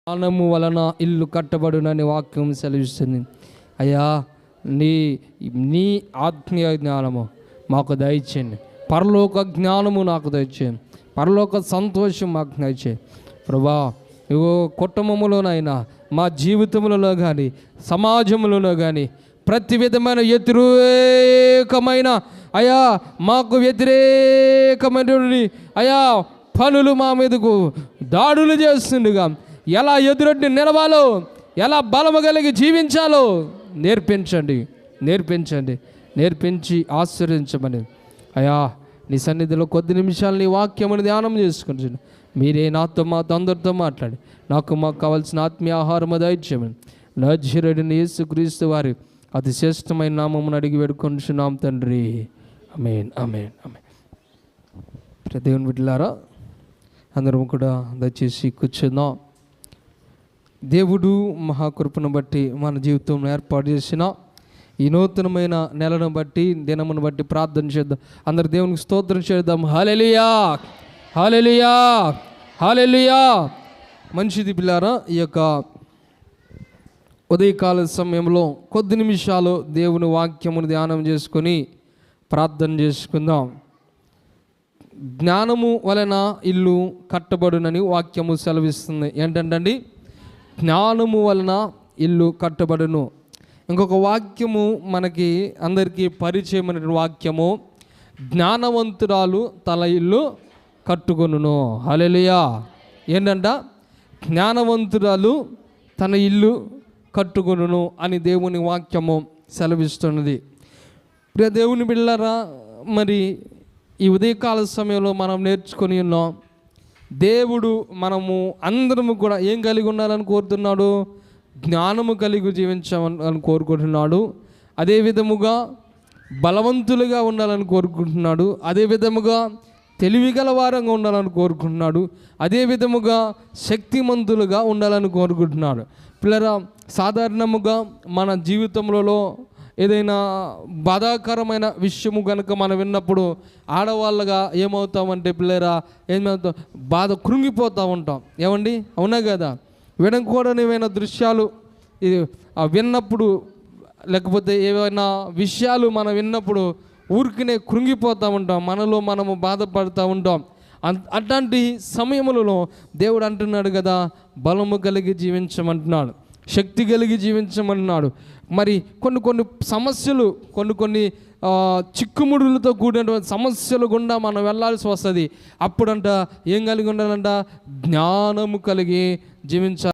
జ్ఞానము వలన ఇల్లు కట్టబడునని వాక్యం సెలవిస్తుంది. అయ్యా, నీ ఆత్మీయ జ్ఞానము మాకు దయచేయండి. పరలోక జ్ఞానము నాకు దయచేయండి. పరలోక సంతోషం మాకు దయచేయండి ప్రభా. ఇగో కుటుంబములోనైనా మా జీవితంలో కానీ సమాజంలో కానీ ప్రతి విధమైన వ్యతిరేకమైన అయా మాకు వ్యతిరేకమైనటువంటి అయా పనులు మా మీదకు దాడులు చేస్తుండగా ఎలా ఎదురొడ్డి నిలవాలో, ఎలా బలము కలిగి జీవించాలో నేర్పించి ఆశ్రయించమని అయా నీ సన్నిధిలో కొద్ది నిమిషాలు నీ వాక్యమును ధ్యానం చేసుకుంటున్నాను. మీరే నాతో మాతో అందరితో మాట్లాడి మాకు కావాల్సిన ఆత్మీయ ఆహారము దయచేయమని నజరేయుడైన యేసుక్రీస్తు వారి అతి శ్రేష్టమైన నామమును అడిగి వేడుకొంటున్నాం తండ్రి. ఆమేన్, ఆమేన్, ఆమేన్. దేవుని బిడ్డలారా, అందరం కూడా దయచేసి కూర్చుందాం. దేవుడు మహాకృపను బట్టి మన జీవితంలో ఏర్పాటు చేసిన ఈ నూతనమైన నెలను బట్టి దినమును బట్టి ప్రార్థన చేద్దాం. అందరు దేవునికి స్తోత్రం చేద్దాం. హల్లెలూయా, హల్లెలూయా, హల్లెలూయా. మంచిది పిల్లారా, ఈ యొక్క ఉదయకాల సమయంలో కొద్ది నిమిషాలు దేవుని వాక్యమును ధ్యానం చేసుకొని ప్రార్థన చేసుకుందాం. జ్ఞానము వలన ఇల్లు కట్టబడునని వాక్యము సెలవిస్తుంది. ఏంటంటే జ్ఞానము వలన ఇల్లు కట్టబడును. ఇంకొక వాక్యము మనకి అందరికీ పరిచయమైన వాక్యము, జ్ఞానవంతురాలు తన ఇల్లు కట్టుకొనును. హల్లెలూయా. ఏంటంట? జ్ఞానవంతురాలు తన ఇల్లు కట్టుకొనును అని దేవుని వాక్యము సెలవిస్తున్నది. ప్రియ దేవుని బిడ్డలారా, మరి ఈ ఉదయకాల సమయంలో మనం నేర్చుకొని ఉన్నాం. దేవుడు మనము అందరము కూడా ఏం కలిగి ఉండాలని కోరుతున్నాడు? జ్ఞానము కలిగి జీవించాలని కోరుకుంటున్నాడు. అదే విధముగా బలవంతులుగా ఉండాలని కోరుకుంటున్నాడు. అదే విధముగా తెలివిగల వారంగా ఉండాలని కోరుకుంటున్నాడు. అదే విధముగా శక్తిమంతులుగా ఉండాలని కోరుకుంటున్నాడు. పిల్లరా, సాధారణముగా మన జీవితంలో ఏదైనా బాధాకరమైన విషయము కనుక మనం విన్నప్పుడు ఆడవాళ్ళగా ఏమవుతామంటే పిల్లరా ఏమవుతాం, బాధ కృంగిపోతూ ఉంటాం. ఏమండి, అవునా కదా? వినకూడనివైన దృశ్యాలు విన్నప్పుడు, లేకపోతే ఏవైనా విషయాలు మనం విన్నప్పుడు ఊరికినే కృంగిపోతూ ఉంటాం, మనలో మనము బాధపడుతూ ఉంటాం. అట్లాంటి సమయములలో దేవుడు అంటున్నాడు కదా, బలము కలిగి జీవించమంటున్నాడు, శక్తి కలిగి జీవించమన్నాడు. మరి కొన్ని సమస్యలు, కొన్ని చిక్కుముడులతో కూడినటువంటి సమస్యలు గుండా మనం వెళ్ళాల్సి వస్తుంది. అప్పుడంట ఏం కలిగి ఉండాలంట? జ్ఞానము కలిగి జీవించాలి.